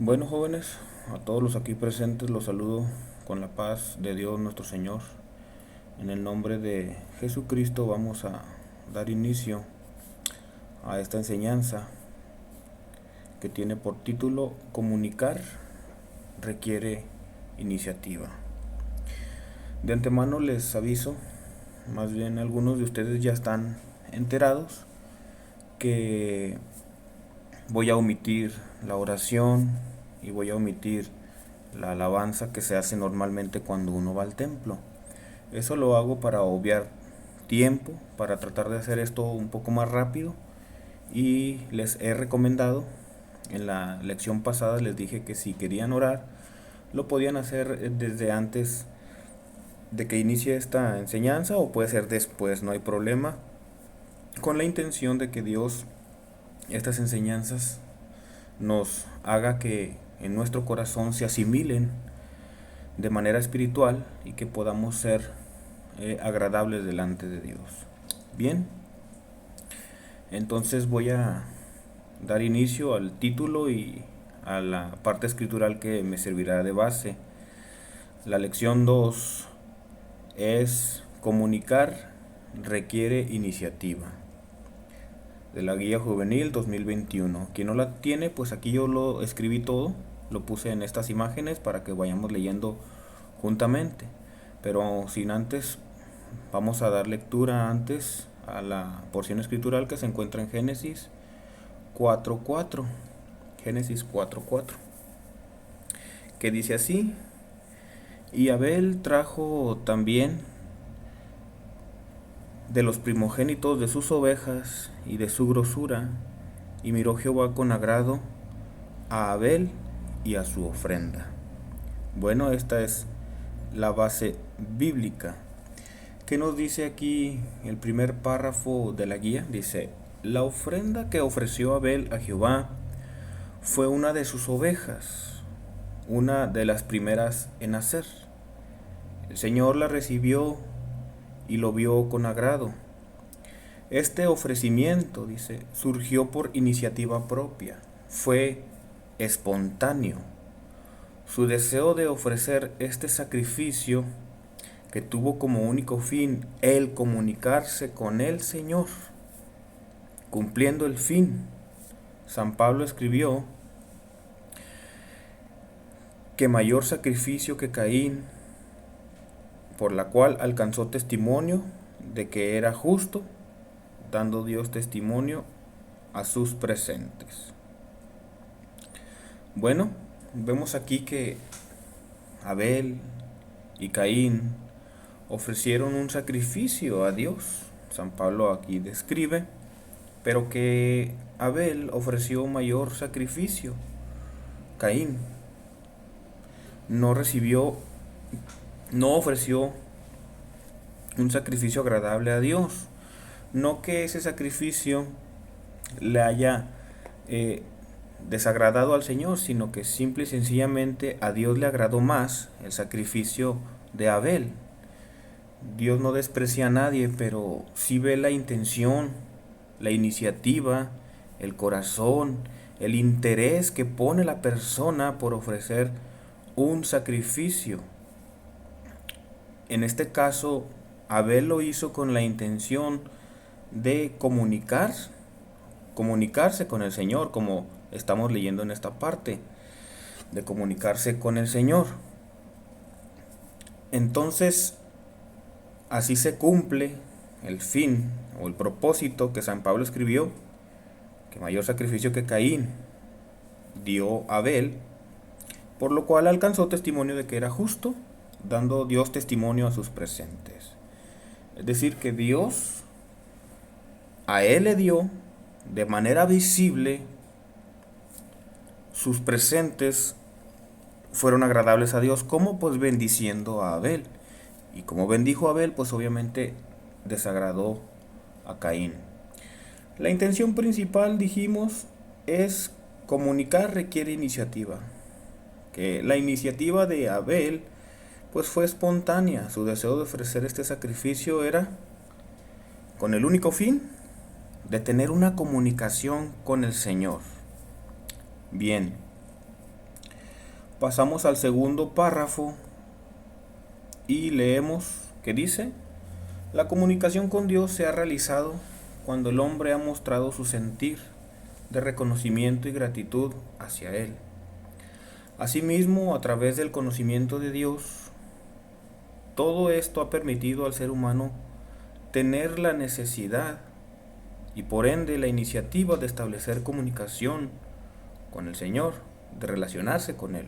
Bueno, jóvenes, a todos los aquí presentes los saludo con la paz de Dios nuestro Señor. En el nombre de Jesucristo vamos a dar inicio a esta enseñanza que tiene por título Comunicar requiere iniciativa. De antemano les aviso, más bien algunos de ustedes ya están enterados, que voy a omitir la oración y voy a omitir la alabanza que se hace normalmente cuando uno va al templo. Eso lo hago para obviar tiempo, para tratar de hacer esto un poco más rápido, y les he recomendado, en la lección pasada les dije que si querían orar, lo podían hacer desde antes de que inicie esta enseñanza o puede ser después, no hay problema, con la intención de que Dios estas enseñanzas nos haga que en nuestro corazón se asimilen de manera espiritual y que podamos ser agradables delante de Dios. Bien, entonces voy a dar inicio al título y a la parte escritural que me servirá de base. La lección 2 es Comunicar requiere iniciativa, de la Guía Juvenil 2021. Quien no la tiene, pues aquí yo lo escribí todo, lo puse en estas imágenes para que vayamos leyendo juntamente. Pero sin antes, vamos a dar lectura antes a la porción escritural que se encuentra en Génesis 4:4. Génesis 4:4, que dice así: Y Abel trajo también de los primogénitos de sus ovejas y de su grosura, y miró Jehová con agrado a Abel y a su ofrenda. Bueno, esta es la base bíblica. ¿Qué nos dice aquí el primer párrafo de la guía? Dice: la ofrenda que ofreció Abel a Jehová fue una de sus ovejas, una de las primeras en nacer. El Señor la recibió y lo vio con agrado. Este ofrecimiento, dice, surgió por iniciativa propia, fue espontáneo. Su deseo de ofrecer este sacrificio, que tuvo como único fin el comunicarse con el Señor, cumpliendo el fin. San Pablo escribió que mayor sacrificio que Caín, por la cual alcanzó testimonio de que era justo, dando Dios testimonio a sus presentes. Bueno, vemos aquí que Abel y Caín ofrecieron un sacrificio a Dios. San Pablo aquí describe, pero que Abel ofreció mayor sacrificio. Caín no recibió, no ofreció un sacrificio agradable a Dios. No que ese sacrificio le haya desagradado al Señor, sino que simple y sencillamente a Dios le agradó más el sacrificio de Abel. Dios no desprecia a nadie, pero sí ve la intención, la iniciativa, el corazón, el interés que pone la persona por ofrecer un sacrificio. En este caso, Abel lo hizo con la intención de comunicarse con el Señor, como estamos leyendo en esta parte, de comunicarse con el Señor. Entonces, así se cumple el fin o el propósito que San Pablo escribió, que mayor sacrificio que Caín dio Abel, por lo cual alcanzó testimonio de que era justo, dando Dios testimonio a sus presentes. Es decir, que Dios a él le dio de manera visible, sus presentes fueron agradables a Dios. ¿Cómo? Pues bendiciendo a Abel. Y como bendijo a Abel, pues obviamente desagradó a Caín. La intención principal, dijimos, es comunicar requiere iniciativa. Que la iniciativa de Abel pues fue espontánea. Su deseo de ofrecer este sacrificio era con el único fin de tener una comunicación con el Señor. Bien, Pasamos al segundo párrafo y leemos que dice: la comunicación con Dios se ha realizado cuando el hombre ha mostrado su sentir de reconocimiento y gratitud hacia Él. Asimismo, a través del conocimiento de Dios, todo esto ha permitido al ser humano tener la necesidad y por ende la iniciativa de establecer comunicación con el Señor, de relacionarse con Él.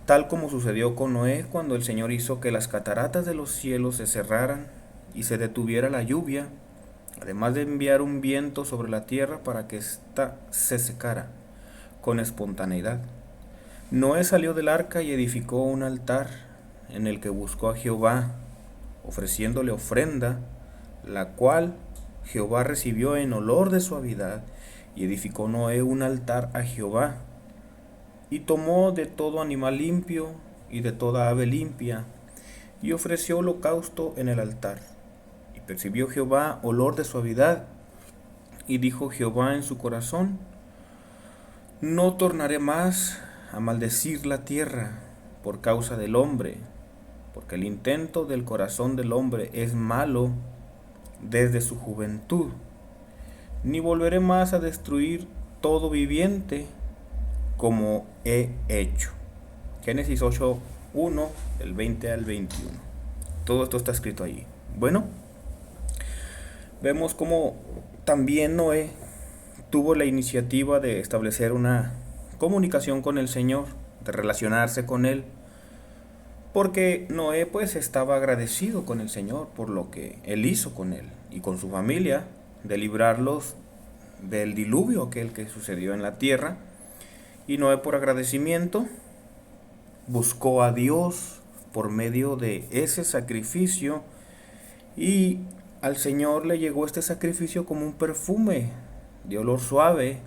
Tal como sucedió con Noé cuando el Señor hizo que las cataratas de los cielos se cerraran y se detuviera la lluvia, además de enviar un viento sobre la tierra para que ésta se secara con espontaneidad. Noé salió del arca y edificó un altar en el que buscó a Jehová, ofreciéndole ofrenda, la cual Jehová recibió en olor de suavidad, y edificó Noé un altar a Jehová, y tomó de todo animal limpio y de toda ave limpia, y ofreció holocausto en el altar. Y percibió Jehová olor de suavidad, y dijo Jehová en su corazón: no tornaré más a maldecir la tierra por causa del hombre, porque el intento del corazón del hombre es malo desde su juventud, ni volveré más a destruir todo viviente como he hecho. Génesis 8:1, del 20 al 21. Todo esto está escrito allí. Bueno, vemos cómo también Noé tuvo la iniciativa de establecer una comunicación con el Señor, de relacionarse con Él, porque Noé pues estaba agradecido con el Señor por lo que Él hizo con él y con su familia, de librarlos del diluvio aquel que sucedió en la tierra. Y Noé, por agradecimiento, buscó a Dios por medio de ese sacrificio, y al Señor le llegó este sacrificio como un perfume de olor suave.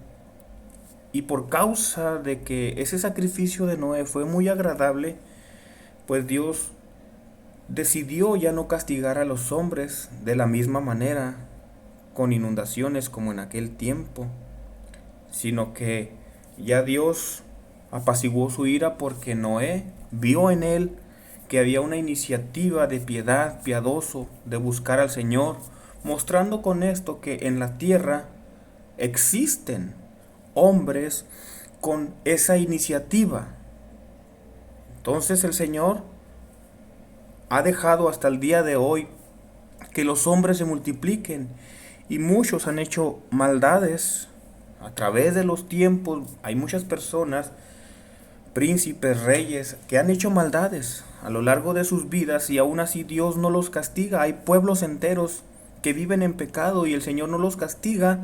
Y por causa de que ese sacrificio de Noé fue muy agradable, pues Dios decidió ya no castigar a los hombres de la misma manera, con inundaciones como en aquel tiempo, sino que ya Dios apaciguó su ira porque Noé vio en él que había una iniciativa de piedad, piadoso, de buscar al Señor, mostrando con esto que en la tierra existen hombres con esa iniciativa. Entonces el Señor ha dejado hasta el día de hoy que los hombres se multipliquen, y muchos han hecho maldades a través de los tiempos. Hay muchas personas, príncipes, reyes, que han hecho maldades a lo largo de sus vidas, y aún así Dios no los castiga. Hay pueblos enteros que viven en pecado y el Señor no los castiga,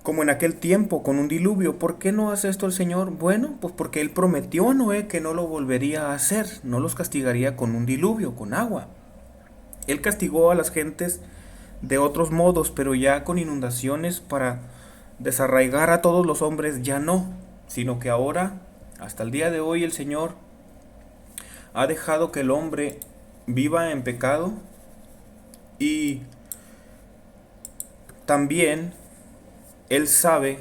como en aquel tiempo con un diluvio. ¿Por qué no hace esto el Señor? Bueno, pues porque Él prometió a Noé que no lo volvería a hacer, no los castigaría con un diluvio, con agua. Él castigó a las gentes de otros modos, pero ya con inundaciones para desarraigar a todos los hombres ya no, sino que ahora, hasta el día de hoy, el Señor ha dejado que el hombre viva en pecado, y también Él sabe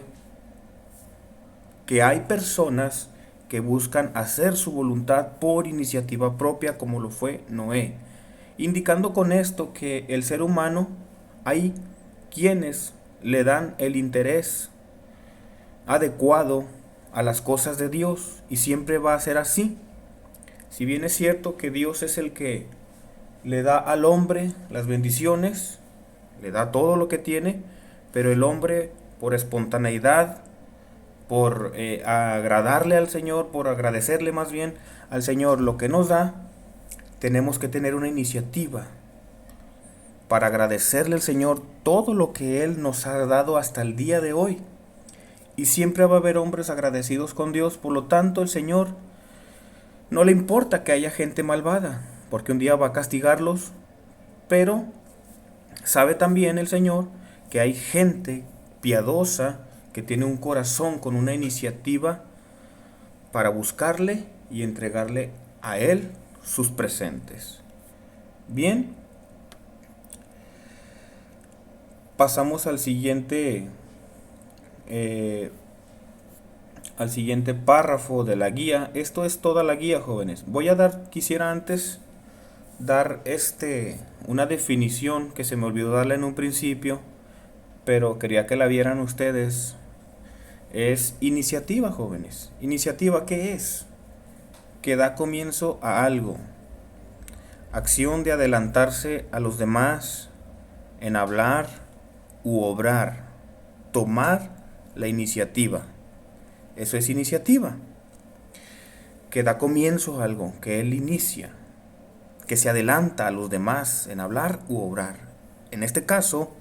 que hay personas que buscan hacer su voluntad por iniciativa propia, como lo fue Noé, indicando con esto que el ser humano, hay quienes le dan el interés adecuado a las cosas de Dios, y siempre va a ser así. Si bien es cierto que Dios es el que le da al hombre las bendiciones, le da todo lo que tiene, pero el hombre, por espontaneidad, por agradarle al Señor, por agradecerle más bien al Señor lo que nos da, tenemos que tener una iniciativa para agradecerle al Señor todo lo que Él nos ha dado hasta el día de hoy. Y siempre va a haber hombres agradecidos con Dios. Por lo tanto, el Señor no le importa que haya gente malvada, porque un día va a castigarlos, pero sabe también el Señor que hay gente piadosa que tiene un corazón con una iniciativa para buscarle y entregarle a Él sus presentes. Bien, pasamos al siguiente al siguiente párrafo de la guía. Esto es toda la guía, jóvenes. Quisiera antes dar una definición que se me olvidó darle en un principio, pero quería que la vieran ustedes. Es iniciativa, jóvenes. Iniciativa, ¿qué es? Que da comienzo a algo. Acción de adelantarse a los demás en hablar u obrar. Tomar la iniciativa. Eso es iniciativa. Que da comienzo a algo, que él inicia. Que se adelanta a los demás en hablar u obrar. En este caso,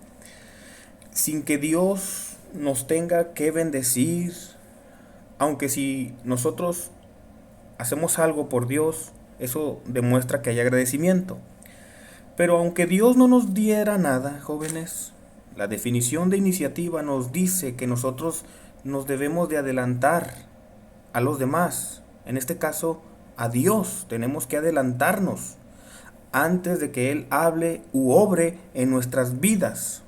sin que Dios nos tenga que bendecir, aunque si nosotros hacemos algo por Dios, eso demuestra que hay agradecimiento. Pero aunque Dios no nos diera nada, jóvenes, la definición de iniciativa nos dice que nosotros nos debemos de adelantar a los demás. En este caso, a Dios tenemos que adelantarnos antes de que Él hable u obre en nuestras vidas.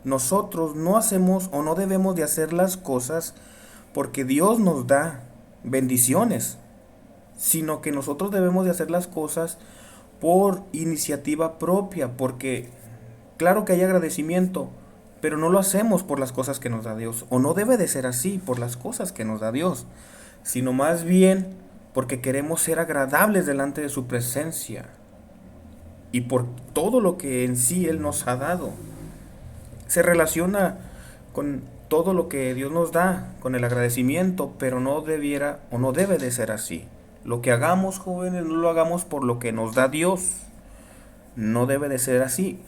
Nosotros no hacemos o no debemos de hacer las cosas porque Dios nos da bendiciones, sino que nosotros debemos de hacer las cosas por iniciativa propia, porque claro que hay agradecimiento, pero no lo hacemos por las cosas que nos da Dios, o no debe de ser así por las cosas que nos da Dios, sino más bien porque queremos ser agradables delante de su presencia y por todo lo que en sí Él nos ha dado. Se relaciona con todo lo que Dios nos da, con el agradecimiento, pero no debiera o no debe de ser así. Lo que hagamos, jóvenes, no lo hagamos por lo que nos da Dios. No debe de ser así,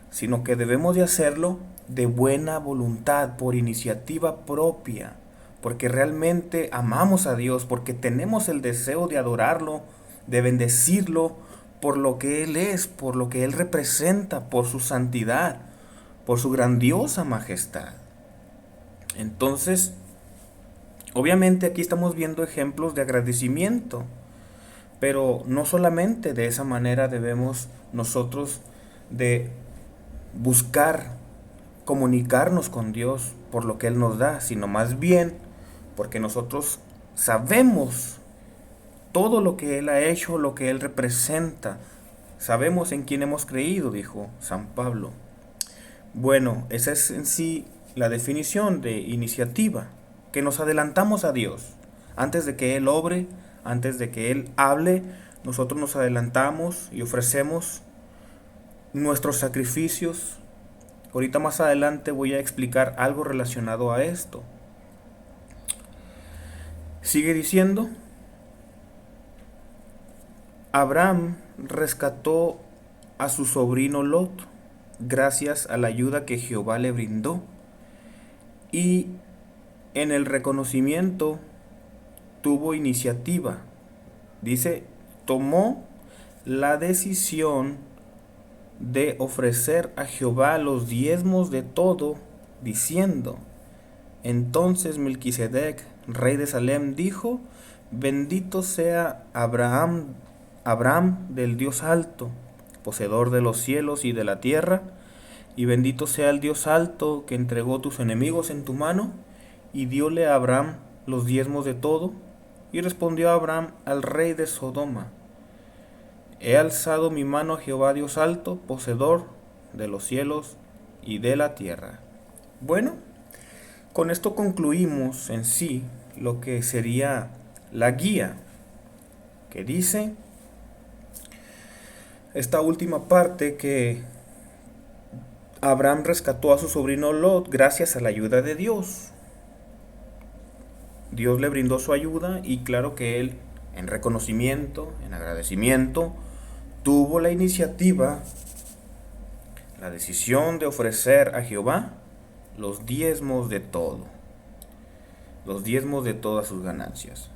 sino que debemos de hacerlo de buena voluntad, por iniciativa propia, porque realmente amamos a Dios, porque tenemos el deseo de adorarlo, de bendecirlo por lo que Él es, por lo que Él representa, por su santidad, por su grandiosa majestad. Entonces, obviamente aquí estamos viendo ejemplos de agradecimiento, pero no solamente de esa manera debemos nosotros de buscar comunicarnos con Dios por lo que Él nos da, sino más bien porque nosotros sabemos todo lo que Él ha hecho, lo que Él representa. Sabemos en quién hemos creído, dijo San Pablo. Bueno, esa es en sí la definición de iniciativa, que nos adelantamos a Dios. Antes de que Él obre, antes de que Él hable, nosotros nos adelantamos y ofrecemos nuestros sacrificios. Ahorita más adelante voy a explicar algo relacionado a esto. Sigue diciendo, Abraham rescató a su sobrino Lot gracias a la ayuda que Jehová le brindó, y en el reconocimiento tuvo iniciativa. Dice, tomó la decisión de ofrecer a Jehová los diezmos de todo, diciendo, entonces Melquisedec, rey de Salem, dijo, bendito sea Abraham del Dios alto, poseedor de los cielos y de la tierra, y bendito sea el Dios alto que entregó tus enemigos en tu mano, y diole a Abraham los diezmos de todo. Y respondió Abraham al rey de Sodoma, he alzado mi mano a Jehová Dios alto, poseedor de los cielos y de la tierra. Bueno, con esto concluimos en sí lo que sería la guía, que dice esta última parte que Abraham rescató a su sobrino Lot gracias a la ayuda de Dios. Dios le brindó su ayuda y claro que él, en reconocimiento, en agradecimiento, tuvo la iniciativa, la decisión de ofrecer a Jehová los diezmos de todo, los diezmos de todas sus ganancias.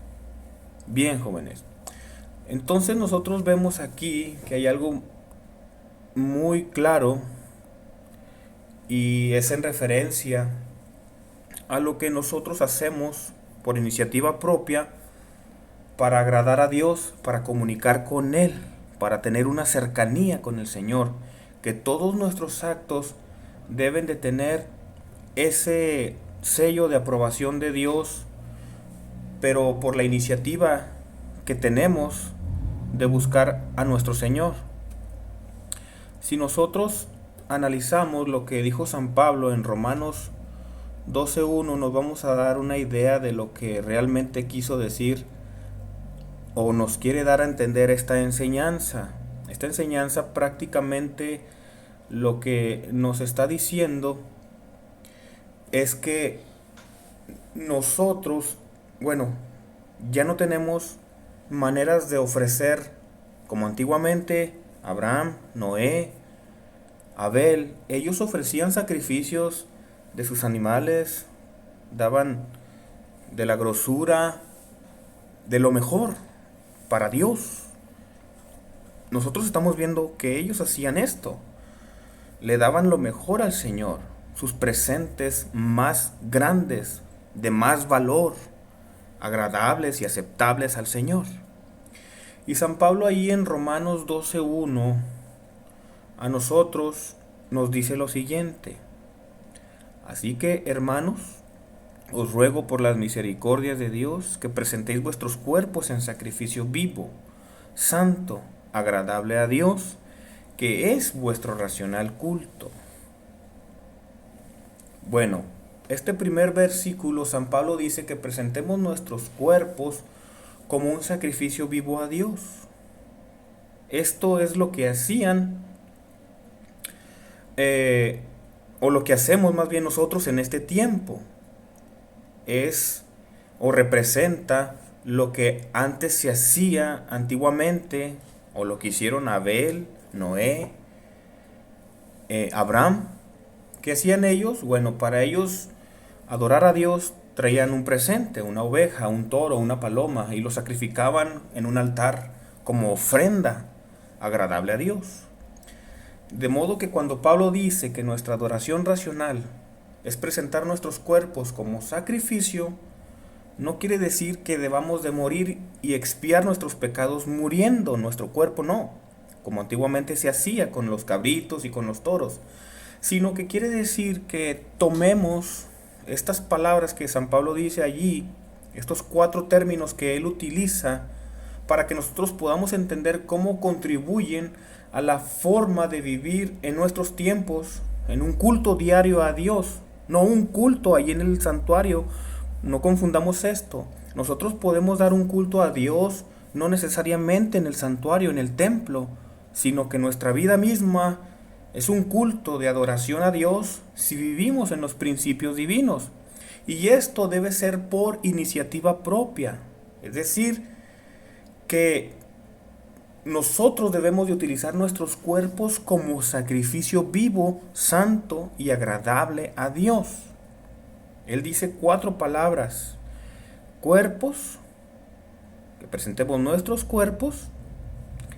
Bien, jóvenes, entonces nosotros vemos aquí que hay algo muy claro y es en referencia a lo que nosotros hacemos por iniciativa propia para agradar a Dios, para comunicar con Él, para tener una cercanía con el Señor, que todos nuestros actos deben de tener ese sello de aprobación de Dios pero por la iniciativa que tenemos de buscar a nuestro Señor. Si nosotros analizamos lo que dijo San Pablo en Romanos 12:1, nos vamos a dar una idea de lo que realmente quiso decir o nos quiere dar a entender esta enseñanza. Esta enseñanza prácticamente lo que nos está diciendo es que nosotros, bueno, ya no tenemos maneras de ofrecer como antiguamente Abraham, Noé, Abel. Ellos ofrecían sacrificios de sus animales, daban de la grosura, de lo mejor para Dios. Nosotros estamos viendo que ellos hacían esto, le daban lo mejor al Señor, sus presentes más grandes, de más valor, agradables y aceptables al Señor. Y San Pablo ahí en Romanos 12:1 a nosotros nos dice lo siguiente: así que, hermanos, os ruego por las misericordias de Dios que presentéis vuestros cuerpos en sacrificio vivo, santo, agradable a Dios, que es vuestro racional culto. Bueno, este primer versículo, San Pablo dice que presentemos nuestros cuerpos como un sacrificio vivo a Dios. Esto es lo que hacían, o lo que hacemos más bien nosotros en este tiempo. Es o representa lo que antes se hacía antiguamente, o lo que hicieron Abel, Noé, Abraham. ¿Qué hacían ellos? Bueno, para ellos adorar a Dios traían un presente, una oveja, un toro, una paloma, y lo sacrificaban en un altar como ofrenda agradable a Dios. De modo que cuando Pablo dice que nuestra adoración racional es presentar nuestros cuerpos como sacrificio, no quiere decir que debamos de morir y expiar nuestros pecados muriendo nuestro cuerpo, no, como antiguamente se hacía con los cabritos y con los toros, sino que quiere decir que tomemos estas palabras que San Pablo dice allí, estos 4 términos que él utiliza, para que nosotros podamos entender cómo contribuyen a la forma de vivir en nuestros tiempos, en un culto diario a Dios, no un culto allí en el santuario. No confundamos esto. Nosotros podemos dar un culto a Dios no necesariamente en el santuario, en el templo, sino que nuestra vida misma es un culto de adoración a Dios si vivimos en los principios divinos. Y esto debe ser por iniciativa propia. Es decir, que nosotros debemos de utilizar nuestros cuerpos como sacrificio vivo, santo y agradable a Dios. Él dice 4 palabras: cuerpos, que presentemos nuestros cuerpos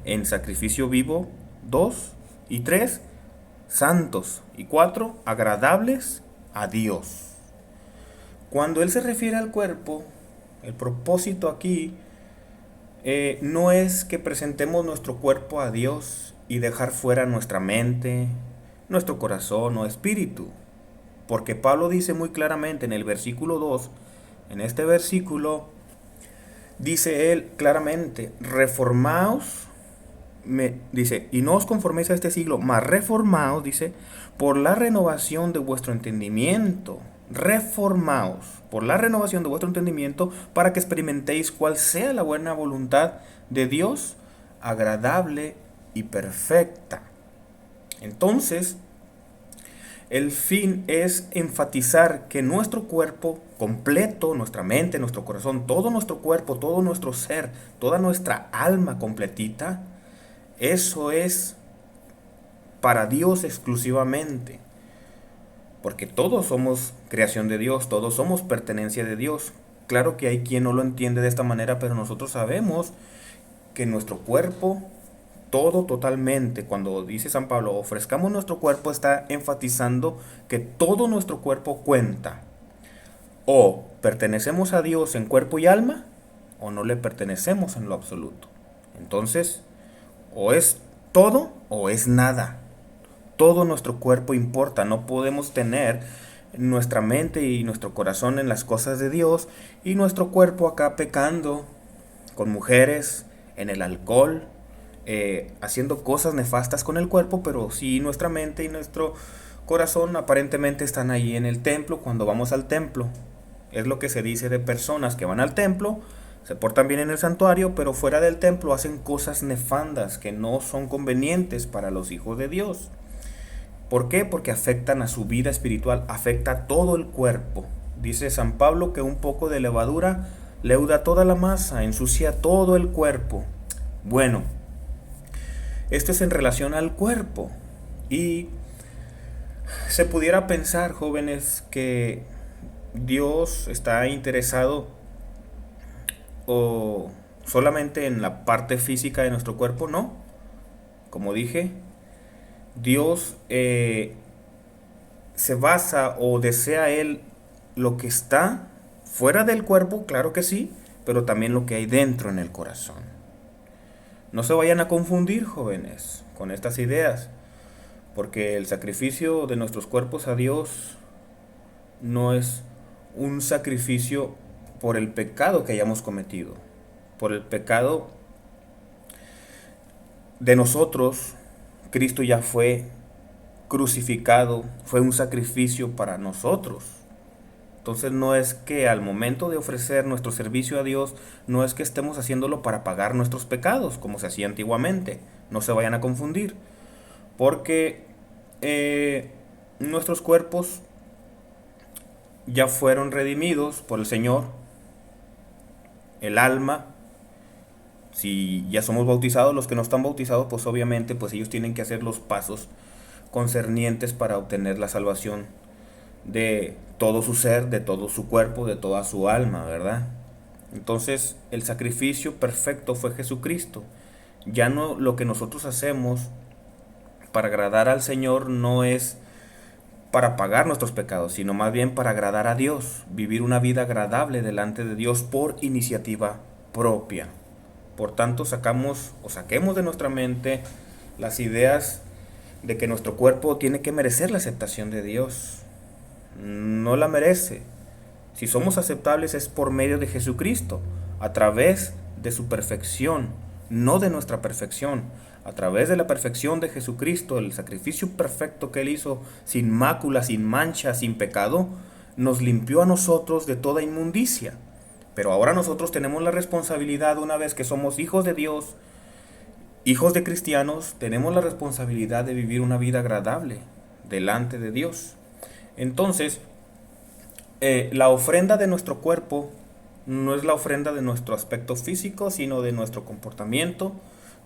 en sacrificio vivo, 2, y 3, santos, y 4, agradables a Dios. Cuando él se refiere al cuerpo, el propósito aquí no es que presentemos nuestro cuerpo a Dios y dejar fuera nuestra mente, nuestro corazón o espíritu. Porque Pablo dice muy claramente en el versículo 2, en este versículo, dice él claramente: reformaos, dice, y no os conforméis a este siglo, mas reformaos, dice, por la renovación de vuestro entendimiento. Reformaos por la renovación de vuestro entendimiento, para que experimentéis cuál sea la buena voluntad de Dios, agradable y perfecta. Entonces, el fin es enfatizar que nuestro cuerpo completo, nuestra mente, nuestro corazón, todo nuestro cuerpo, todo nuestro ser, toda nuestra alma completita, eso es para Dios exclusivamente. Porque todos somos creación de Dios, todos somos pertenencia de Dios. Claro que hay quien no lo entiende de esta manera, pero nosotros sabemos que nuestro cuerpo, todo totalmente, cuando dice San Pablo, ofrezcamos nuestro cuerpo, está enfatizando que todo nuestro cuerpo cuenta. O pertenecemos a Dios en cuerpo y alma, o no le pertenecemos en lo absoluto. Entonces, o es todo o es nada. Todo nuestro cuerpo importa. No podemos tener nuestra mente y nuestro corazón en las cosas de Dios, y nuestro cuerpo acá pecando con mujeres, en el alcohol, haciendo cosas nefastas con el cuerpo, pero sí nuestra mente y nuestro corazón aparentemente están ahí en el templo. Cuando vamos al templo, es lo que se dice de personas que van al templo, se portan bien en el santuario, pero fuera del templo hacen cosas nefandas que no son convenientes para los hijos de Dios. ¿Por qué? Porque afectan a su vida espiritual, afecta a todo el cuerpo. Dice San Pablo que un poco de levadura leuda toda la masa, ensucia todo el cuerpo. Bueno, esto es en relación al cuerpo. Y se pudiera pensar, jóvenes, que Dios está interesado o solamente en la parte física de nuestro cuerpo. No, como dije, Dios se basa o desea Él lo que está fuera del cuerpo, claro que sí, pero también lo que hay dentro en el corazón. No se vayan a confundir, jóvenes, con estas ideas, porque el sacrificio de nuestros cuerpos a Dios no es un sacrificio por el pecado que hayamos cometido, por el pecado de nosotros. Cristo ya fue crucificado, fue un sacrificio para nosotros. Entonces no es que al momento de ofrecer nuestro servicio a Dios, no es que estemos haciéndolo para pagar nuestros pecados, como se hacía antiguamente. No se vayan a confundir, porque nuestros cuerpos ya fueron redimidos por el Señor. El alma, si ya somos bautizados, los que no están bautizados, pues obviamente pues ellos tienen que hacer los pasos concernientes para obtener la salvación de todo su ser, de todo su cuerpo, de toda su alma, ¿verdad? Entonces el sacrificio perfecto fue Jesucristo. Ya no lo que nosotros hacemos para agradar al Señor no es para pagar nuestros pecados, sino más bien para agradar a Dios, vivir una vida agradable delante de Dios por iniciativa propia. Por tanto, saquemos de nuestra mente las ideas de que nuestro cuerpo tiene que merecer la aceptación de Dios. No la merece. Si somos aceptables es por medio de Jesucristo, a través de su perfección, no de nuestra perfección. A través de la perfección de Jesucristo, el sacrificio perfecto que Él hizo, sin mácula, sin mancha, sin pecado, nos limpió a nosotros de toda inmundicia. Pero ahora nosotros tenemos la responsabilidad, una vez que somos hijos de Dios, hijos de cristianos, tenemos la responsabilidad de vivir una vida agradable delante de Dios. Entonces, la ofrenda de nuestro cuerpo no es la ofrenda de nuestro aspecto físico, sino de nuestro comportamiento.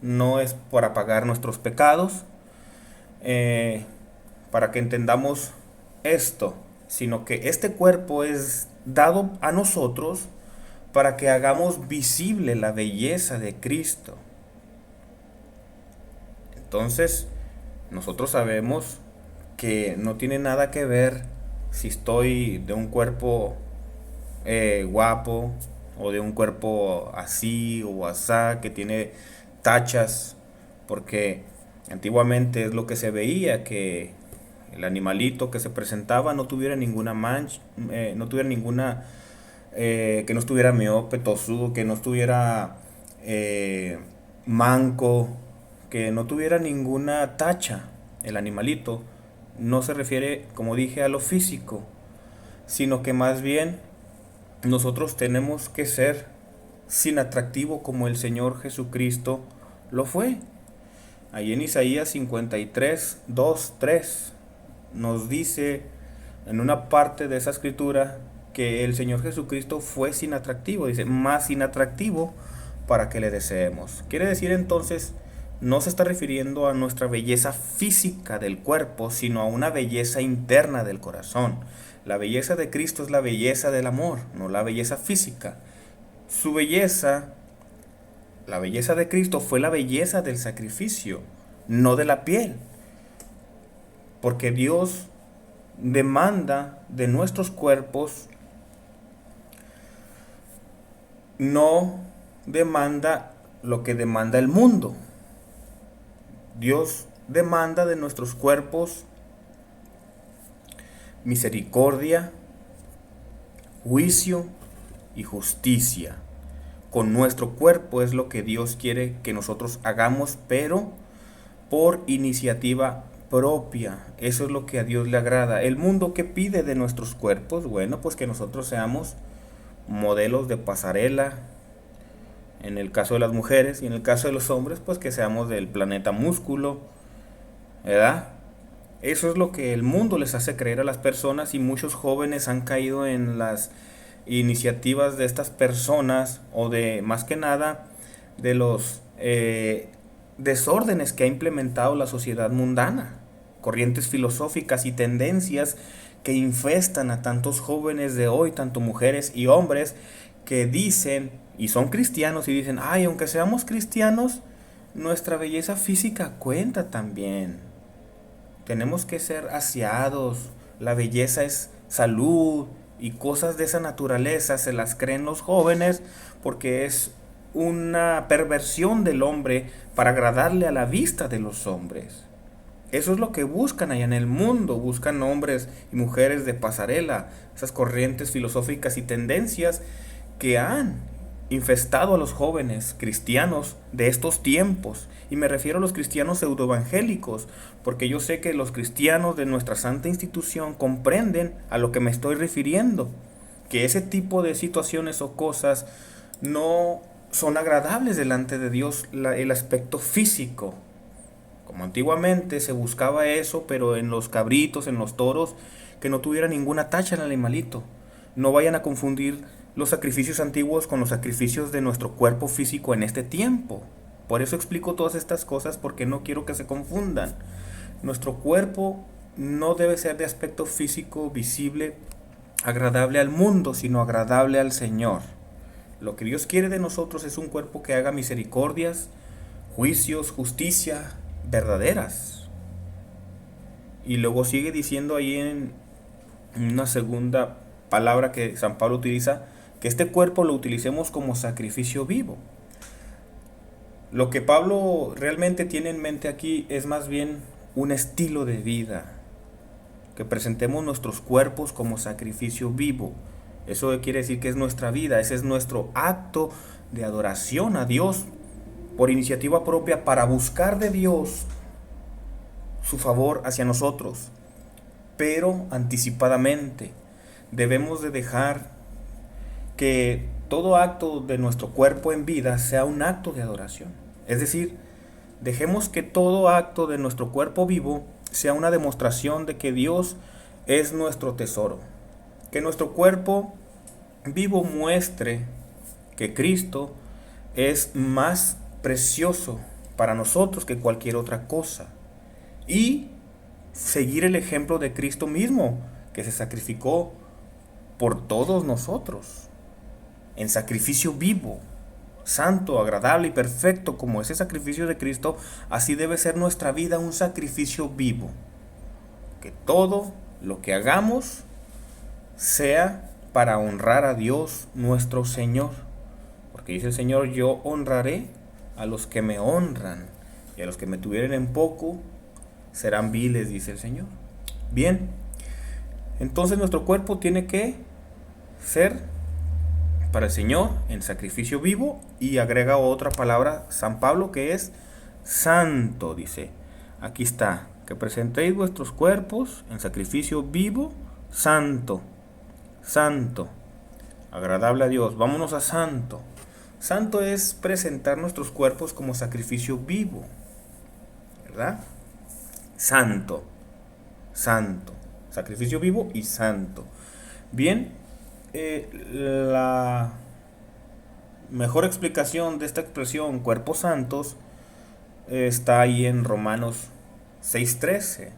No es para pagar nuestros pecados, para que entendamos esto, sino que este cuerpo es dado a nosotros para que hagamos visible la belleza de Cristo. Entonces, nosotros sabemos que no tiene nada que ver si estoy de un cuerpo guapo o de un cuerpo así o asá, que tiene tachas, porque antiguamente es lo que se veía, que el animalito que se presentaba no tuviera ninguna mancha, no tuviera ninguna, que no estuviera miope, tosudo, que no estuviera manco, que no tuviera ninguna tacha. El animalito no se refiere, como dije, a lo físico, sino que más bien nosotros tenemos que ser sin atractivo como el Señor Jesucristo lo fue. Ahí en Isaías 53, 2, 3 nos dice en una parte de esa escritura que el Señor Jesucristo fue sin atractivo, dice, más sin atractivo para que le deseemos. Quiere decir entonces, no se está refiriendo a nuestra belleza física del cuerpo, sino a una belleza interna del corazón. La belleza de Cristo es la belleza del amor, no la belleza física. Su belleza, la belleza de Cristo fue la belleza del sacrificio, no de la piel. Porque Dios demanda de nuestros cuerpos, no demanda lo que demanda el mundo. Dios demanda de nuestros cuerpos misericordia, juicio y justicia. Con nuestro cuerpo es lo que Dios quiere que nosotros hagamos, pero por iniciativa propia. Eso es lo que a Dios le agrada. El mundo, ¿qué pide de nuestros cuerpos? Bueno, pues que nosotros seamos modelos de pasarela, en el caso de las mujeres, y en el caso de los hombres, pues que seamos del planeta músculo, ¿verdad? Eso es lo que el mundo les hace creer a las personas, y muchos jóvenes han caído en las iniciativas de estas personas, o de, más que nada, de los desórdenes que ha implementado la sociedad mundana, corrientes filosóficas y tendencias que infestan a tantos jóvenes de hoy, tanto mujeres y hombres, que dicen, y son cristianos, y dicen, ay, aunque seamos cristianos, nuestra belleza física cuenta también. Tenemos que ser aseados, la belleza es salud, y cosas de esa naturaleza se las creen los jóvenes, porque es una perversión del hombre para agradarle a la vista de los hombres. Eso es lo que buscan allá en el mundo, buscan hombres y mujeres de pasarela, esas corrientes filosóficas y tendencias que han infestado a los jóvenes cristianos de estos tiempos. Y me refiero a los cristianos pseudoevangélicos, porque yo sé que los cristianos de nuestra santa institución comprenden a lo que me estoy refiriendo, que ese tipo de situaciones o cosas no son agradables delante de Dios, el aspecto físico. Como antiguamente se buscaba eso, pero en los cabritos, en los toros, que no tuviera ninguna tacha el animalito. No vayan a confundir los sacrificios antiguos con los sacrificios de nuestro cuerpo físico en este tiempo. Por eso explico todas estas cosas, porque no quiero que se confundan. Nuestro cuerpo no debe ser de aspecto físico visible, agradable al mundo, sino agradable al Señor. Lo que Dios quiere de nosotros es un cuerpo que haga misericordias, juicios, justicia verdaderas. Y luego sigue diciendo ahí en una segunda palabra que San Pablo utiliza, que este cuerpo lo utilicemos como sacrificio vivo. Lo que Pablo realmente tiene en mente aquí es más bien un estilo de vida, que presentemos nuestros cuerpos como sacrificio vivo. Eso quiere decir que es nuestra vida, ese es nuestro acto de adoración a Dios por iniciativa propia, para buscar de Dios su favor hacia nosotros, pero anticipadamente. Debemos de dejar que todo acto de nuestro cuerpo en vida sea un acto de adoración. Es decir, dejemos que todo acto de nuestro cuerpo vivo sea una demostración de que Dios es nuestro tesoro. Que nuestro cuerpo vivo muestre que Cristo es más precioso para nosotros que cualquier otra cosa. Y seguir el ejemplo de Cristo mismo, que se sacrificó por todos nosotros, en sacrificio vivo, santo, agradable y perfecto. Como ese sacrificio de Cristo, así debe ser nuestra vida, un sacrificio vivo. Que todo lo que hagamos sea para honrar a Dios nuestro Señor. Porque dice el Señor, yo honraré a los que me honran, y a los que me tuvieren en poco serán viles, dice el Señor. Bien, entonces nuestro cuerpo tiene que ser para el Señor en sacrificio vivo, y agrega otra palabra San Pablo, que es santo. Dice, aquí está, que presentéis vuestros cuerpos en sacrificio vivo, santo, santo, agradable a Dios. Vámonos a santo. Santo es presentar nuestros cuerpos como sacrificio vivo, ¿verdad? Santo, santo, sacrificio vivo y santo. Bien, la mejor explicación de esta expresión, cuerpos santos, está ahí en Romanos 6:13.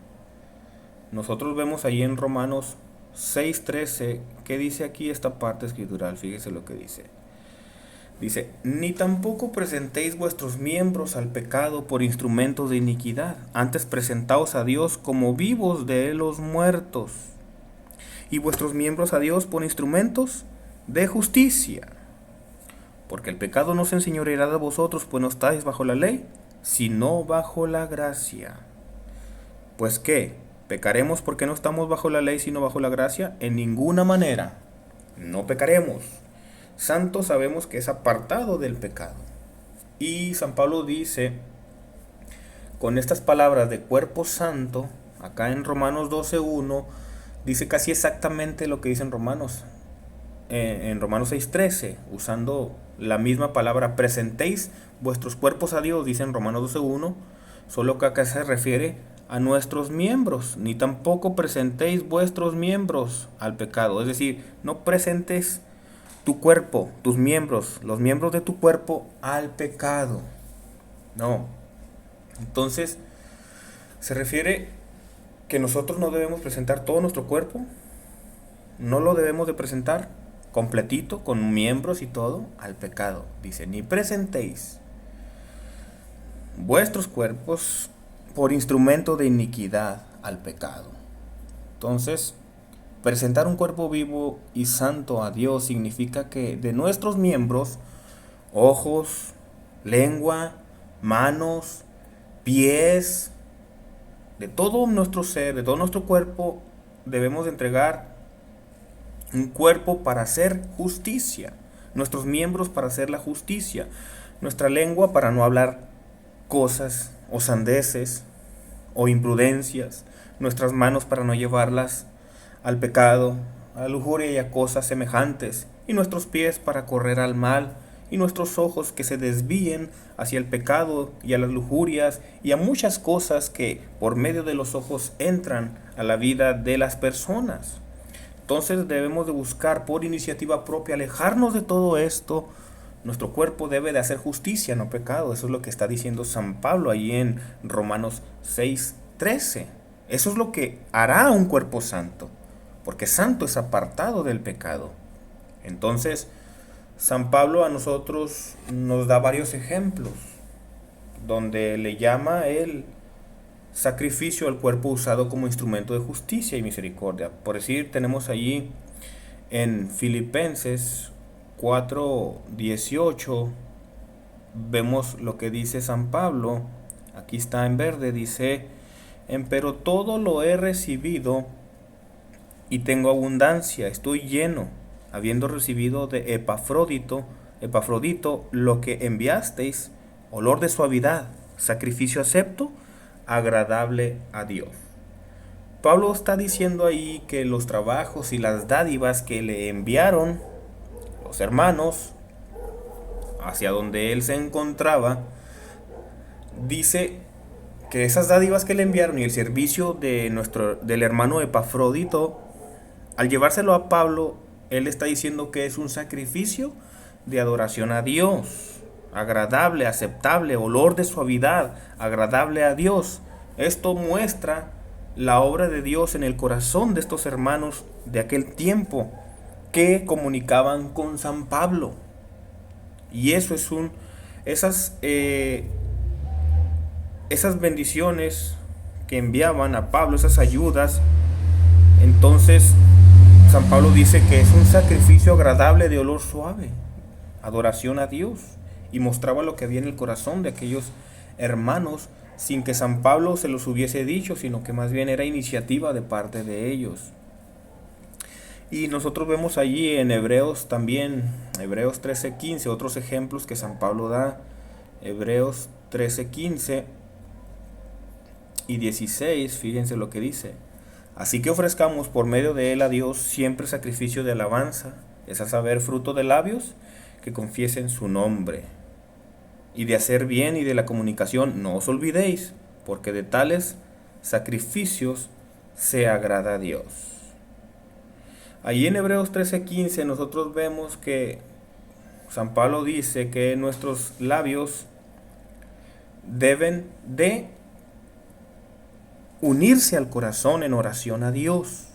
Nosotros vemos ahí en Romanos 6:13, ¿qué dice aquí esta parte escritural? Fíjese lo que dice. Dice, ni tampoco presentéis vuestros miembros al pecado por instrumentos de iniquidad, antes presentaos a Dios como vivos de los muertos, y vuestros miembros a Dios por instrumentos de justicia. Porque el pecado no se enseñoreará de vosotros, pues no estáis bajo la ley, sino bajo la gracia. Pues ¿qué? ¿Pecaremos porque no estamos bajo la ley sino bajo la gracia? En ninguna manera. No pecaremos. Santo sabemos que es apartado del pecado. Y San Pablo dice, con estas palabras de cuerpo santo, acá en Romanos 12:1, dice casi exactamente lo que dice en Romanos 6:13, usando la misma palabra, presentéis vuestros cuerpos a Dios, dice en Romanos 12:1, solo que acá se refiere a nuestros miembros, ni tampoco presentéis vuestros miembros al pecado, es decir, no presentes tu cuerpo, tus miembros, los miembros de tu cuerpo al pecado, no. Entonces, se refiere que nosotros no debemos presentar todo nuestro cuerpo, no lo debemos de presentar completito, con miembros y todo, al pecado. Dice, ni presentéis vuestros cuerpos por instrumento de iniquidad al pecado. Entonces, presentar un cuerpo vivo y santo a Dios significa que de nuestros miembros, ojos, lengua, manos, pies, de todo nuestro ser, de todo nuestro cuerpo, debemos de entregar un cuerpo para hacer justicia, nuestros miembros para hacer la justicia, nuestra lengua para no hablar cosas o sandeces o imprudencias, nuestras manos para no llevarlas al pecado, a la lujuria y a cosas semejantes, y nuestros pies para correr al mal, y nuestros ojos que se desvíen hacia el pecado y a las lujurias y a muchas cosas que por medio de los ojos entran a la vida de las personas. Entonces debemos de buscar por iniciativa propia alejarnos de todo esto. Nuestro cuerpo debe de hacer justicia, no pecado. Eso es lo que está diciendo San Pablo ahí en Romanos 6:13. Eso es lo que hará un cuerpo santo, porque santo es apartado del pecado. Entonces, San Pablo a nosotros nos da varios ejemplos donde le llama el sacrificio al cuerpo usado como instrumento de justicia y misericordia. Por decir, tenemos allí en Filipenses 4:18, vemos lo que dice San Pablo. Aquí está en verde, dice, pero todo lo he recibido y tengo abundancia, estoy lleno, habiendo recibido de Epafrodito lo que enviasteis, olor de suavidad, sacrificio acepto, agradable a Dios. Pablo está diciendo ahí que los trabajos y las dádivas que le enviaron los hermanos hacia donde él se encontraba, dice que esas dádivas que le enviaron y el servicio del hermano Epafrodito, al llevárselo a Pablo, él está diciendo que es un sacrificio de adoración a Dios, agradable, aceptable, olor de suavidad, agradable a Dios. Esto muestra la obra de Dios en el corazón de estos hermanos de aquel tiempo que comunicaban con San Pablo. Y eso es esas bendiciones que enviaban a Pablo, esas ayudas. Entonces San Pablo dice que es un sacrificio agradable de olor suave, adoración a Dios, y mostraba lo que había en el corazón de aquellos hermanos sin que San Pablo se los hubiese dicho, sino que más bien era iniciativa de parte de ellos. Y nosotros vemos allí en Hebreos también, Hebreos 13:15, otros ejemplos que San Pablo da. Hebreos 13:15 y 16, fíjense lo que dice. Así que ofrezcamos por medio de él a Dios siempre sacrificio de alabanza, es a saber, fruto de labios que confiesen su nombre. Y de hacer bien y de la comunicación no os olvidéis, porque de tales sacrificios se agrada a Dios. Allí en Hebreos 13:15 nosotros vemos que San Pablo dice que nuestros labios deben de unirse al corazón en oración a Dios.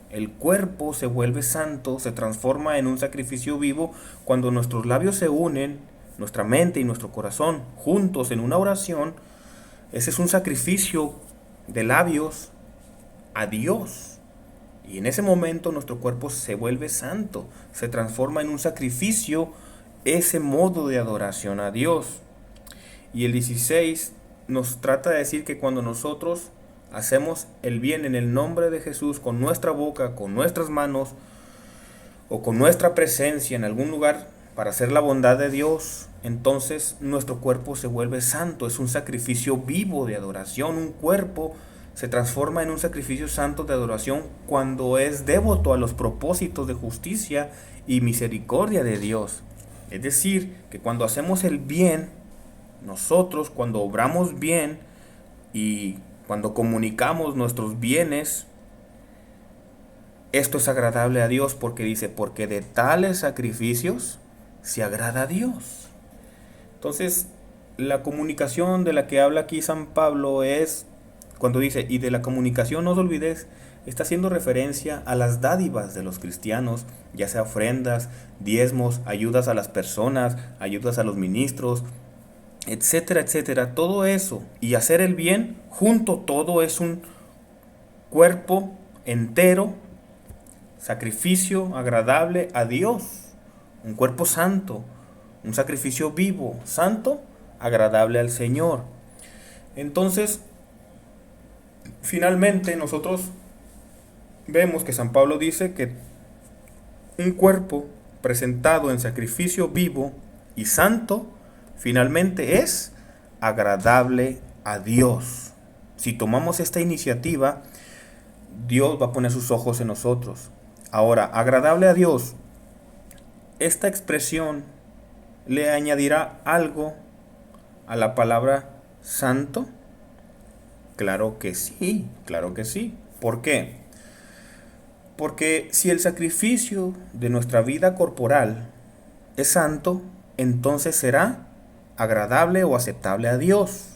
El cuerpo se vuelve santo, se transforma en un sacrificio vivo cuando nuestros labios se unen, nuestra mente y nuestro corazón juntos en una oración. Ese es un sacrificio de labios a Dios. Y en ese momento nuestro cuerpo se vuelve santo, se transforma en un sacrificio, ese modo de adoración a Dios. Y el 16 nos trata de decir que cuando nosotros hacemos el bien en el nombre de Jesús con nuestra boca, con nuestras manos o con nuestra presencia en algún lugar para hacer la bondad de Dios, entonces nuestro cuerpo se vuelve santo, es un sacrificio vivo de adoración. Un cuerpo se transforma en un sacrificio santo de adoración cuando es devoto a los propósitos de justicia y misericordia de Dios. Es decir, que cuando hacemos el bien, nosotros cuando obramos bien y cuando comunicamos nuestros bienes, esto es agradable a Dios, porque dice, porque de tales sacrificios se agrada a Dios. Entonces, la comunicación de la que habla aquí San Pablo es, cuando dice, y de la comunicación no os olvidéis, está haciendo referencia a las dádivas de los cristianos, ya sea ofrendas, diezmos, ayudas a las personas, ayudas a los ministros, etcétera, etcétera. Todo eso y hacer el bien, junto todo es un cuerpo entero, sacrificio agradable a Dios, un cuerpo santo, un sacrificio vivo, santo, agradable al Señor. Entonces, finalmente nosotros vemos que San Pablo dice que un cuerpo presentado en sacrificio vivo y santo, finalmente es agradable a Dios. Si tomamos esta iniciativa, Dios va a poner sus ojos en nosotros. Ahora, agradable a Dios, esta expresión le añadirá algo a la palabra santo. Claro que sí, claro que sí. ¿Por qué? Porque si el sacrificio de nuestra vida corporal es santo, entonces será agradable o aceptable a Dios.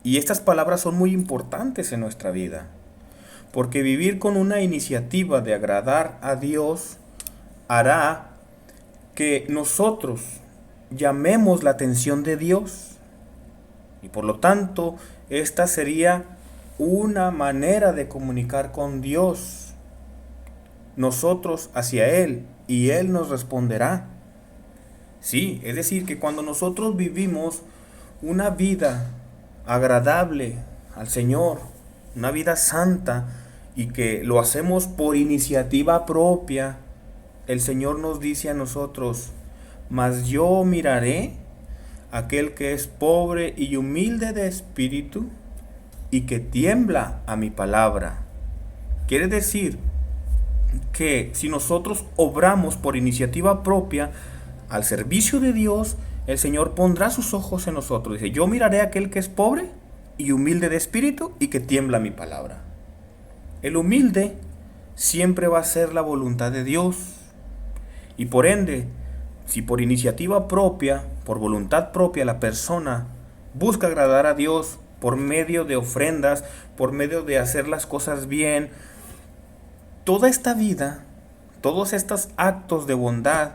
Y estas palabras son muy importantes en nuestra vida, porque vivir con una iniciativa de agradar a Dios hará que nosotros llamemos la atención de Dios. Y por lo tanto, esta sería una manera de comunicar con Dios, nosotros hacia Él, y Él nos responderá. Sí, es decir, que cuando nosotros vivimos una vida agradable al Señor, una vida santa, y que lo hacemos por iniciativa propia, el Señor nos dice a nosotros, mas yo miraré a aquel que es pobre y humilde de espíritu y que tiembla a mi palabra. Quiere decir que si nosotros obramos por iniciativa propia al servicio de Dios, el Señor pondrá sus ojos en nosotros. Dice, yo miraré a aquel que es pobre y humilde de espíritu y que tiembla a mi palabra. El humilde siempre va a ser la voluntad de Dios. Y por ende, si por iniciativa propia, por voluntad propia, la persona busca agradar a Dios por medio de ofrendas, por medio de hacer las cosas bien, toda esta vida, todos estos actos de bondad,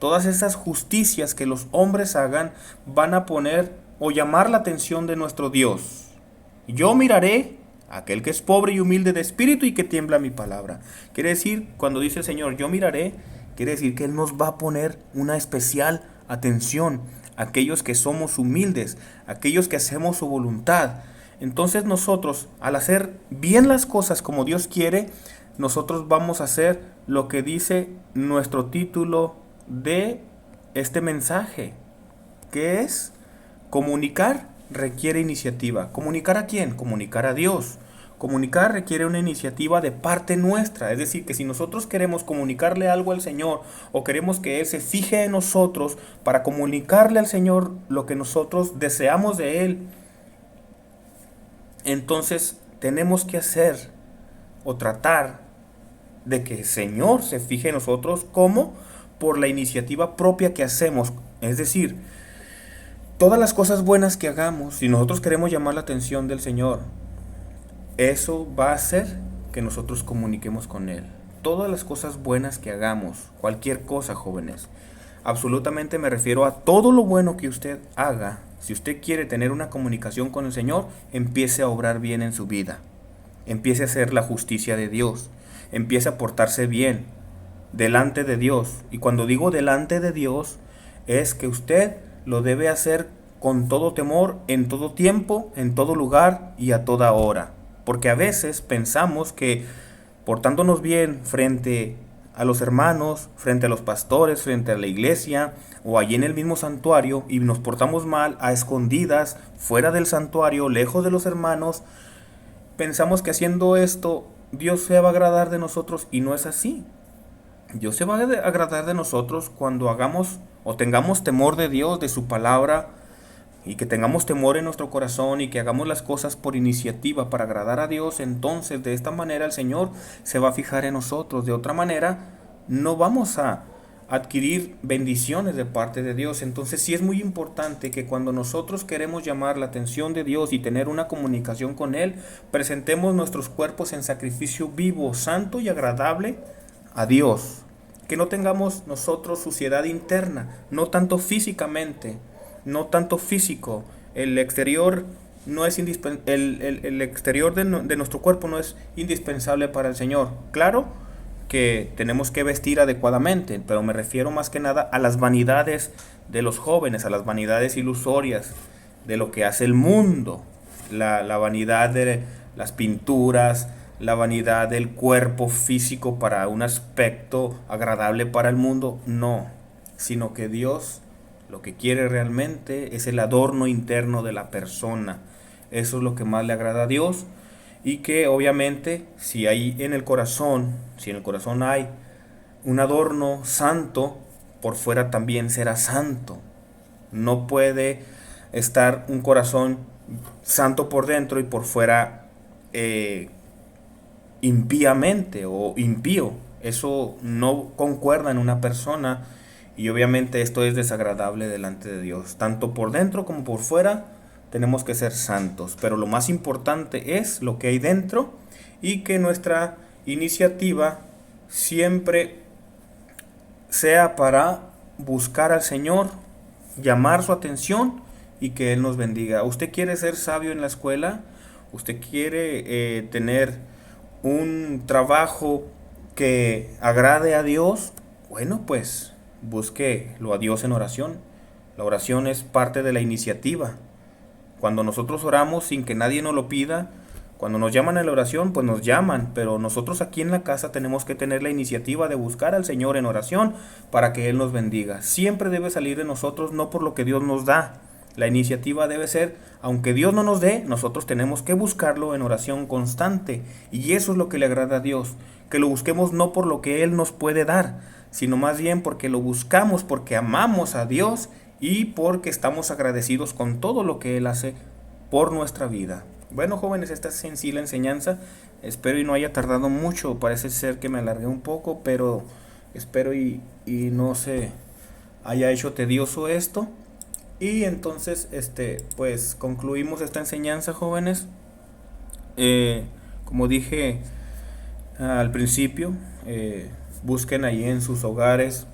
todas esas justicias que los hombres hagan, van a poner o llamar la atención de nuestro Dios. Yo miraré a aquel que es pobre y humilde de espíritu y que tiembla mi palabra. Quiere decir, cuando dice el Señor, yo miraré, quiere decir que Él nos va a poner una especial atención a aquellos que somos humildes, a aquellos que hacemos su voluntad. Entonces nosotros, al hacer bien las cosas como Dios quiere, nosotros vamos a hacer lo que dice nuestro título de este mensaje, que es comunicar requiere iniciativa. ¿Comunicar a quién? Comunicar a Dios. Comunicar requiere una iniciativa de parte nuestra, es decir, que si nosotros queremos comunicarle algo al Señor o queremos que Él se fije en nosotros para comunicarle al Señor lo que nosotros deseamos de Él, entonces tenemos que hacer o tratar de que el Señor se fije en nosotros. ¿Cómo? Por la iniciativa propia que hacemos, es decir, todas las cosas buenas que hagamos, si nosotros queremos llamar la atención del Señor, eso va a hacer que nosotros comuniquemos con Él. Todas las cosas buenas que hagamos, cualquier cosa, jóvenes, absolutamente me refiero a todo lo bueno que usted haga. Si usted quiere tener una comunicación con el Señor, empiece a obrar bien en su vida. Empiece a hacer la justicia de Dios. Empiece a portarse bien delante de Dios. Y cuando digo delante de Dios, es que usted lo debe hacer con todo temor, en todo tiempo, en todo lugar y a toda hora. Porque a veces pensamos que portándonos bien frente a los hermanos, frente a los pastores, frente a la iglesia o allí en el mismo santuario, y nos portamos mal a escondidas, fuera del santuario, lejos de los hermanos, pensamos que haciendo esto Dios se va a agradar de nosotros, y no es así. Dios se va a agradar de nosotros cuando hagamos o tengamos temor de Dios, de su palabra, y que tengamos temor en nuestro corazón y que hagamos las cosas por iniciativa para agradar a Dios. Entonces de esta manera el Señor se va a fijar en nosotros. De otra manera no vamos a adquirir bendiciones de parte de Dios. Entonces sí es muy importante que cuando nosotros queremos llamar la atención de Dios y tener una comunicación con Él, presentemos nuestros cuerpos en sacrificio vivo, santo y agradable a Dios. Que no tengamos nosotros suciedad interna, no tanto físicamente, no tanto físico. El exterior no es el exterior de nuestro cuerpo no es indispensable para el Señor. Claro que tenemos que vestir adecuadamente, pero me refiero más que nada a las vanidades de los jóvenes, a las vanidades ilusorias de lo que hace el mundo, la vanidad de las pinturas, la vanidad del cuerpo físico para un aspecto agradable para el mundo, no, sino que Dios lo que quiere realmente es el adorno interno de la persona. Eso es lo que más le agrada a Dios. Y que obviamente si hay en el corazón, si en el corazón hay un adorno santo, por fuera también será santo. No puede estar un corazón santo por dentro y por fuera impíamente o impío. Eso no concuerda en una persona, y obviamente esto es desagradable delante de Dios. Tanto por dentro como por fuera tenemos que ser santos, pero lo más importante es lo que hay dentro, y que nuestra iniciativa siempre sea para buscar al Señor, llamar su atención y que Él nos bendiga. ¿Usted quiere ser sabio en la escuela? ¿Usted quiere tener un trabajo que agrade a Dios? Bueno, pues búsquelo a Dios en oración. La oración es parte de la iniciativa. Cuando nosotros oramos sin que nadie nos lo pida, cuando nos llaman a la oración, pues nos llaman, pero nosotros aquí en la casa tenemos que tener la iniciativa de buscar al Señor en oración para que Él nos bendiga. Siempre debe salir de nosotros, no por lo que Dios nos da. La iniciativa debe ser, aunque Dios no nos dé, nosotros tenemos que buscarlo en oración constante. Y eso es lo que le agrada a Dios, que lo busquemos no por lo que Él nos puede dar, sino más bien porque lo buscamos, porque amamos a Dios y porque estamos agradecidos con todo lo que Él hace por nuestra vida. Bueno, jóvenes, esta es en sí la enseñanza. Espero y no haya tardado mucho. Parece ser que me alargué un poco, pero espero y no se haya hecho tedioso esto. Y entonces, pues concluimos esta enseñanza, jóvenes. Como dije al principio, busquen ahí en sus hogares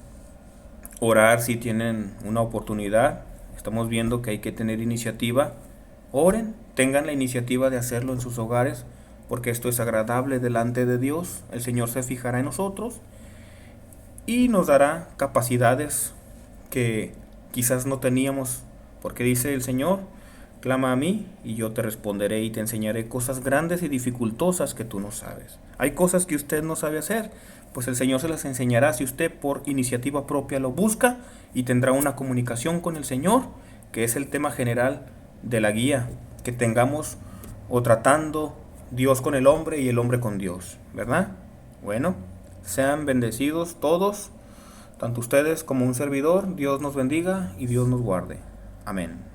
orar si tienen una oportunidad. Estamos viendo que hay que tener iniciativa. Oren, tengan la iniciativa de hacerlo en sus hogares, porque esto es agradable delante de Dios. El Señor se fijará en nosotros y nos dará capacidades que quizás no teníamos, porque dice el Señor: clama a mí y yo te responderé y te enseñaré cosas grandes y dificultosas que tú no sabes. Hay cosas que usted no sabe hacer, pues el Señor se las enseñará si usted por iniciativa propia lo busca, y tendrá una comunicación con el Señor, que es el tema general de la guía, que tengamos o tratando Dios con el hombre y el hombre con Dios, ¿verdad? Bueno, sean bendecidos todos, tanto ustedes como un servidor. Dios nos bendiga y Dios nos guarde. Amén.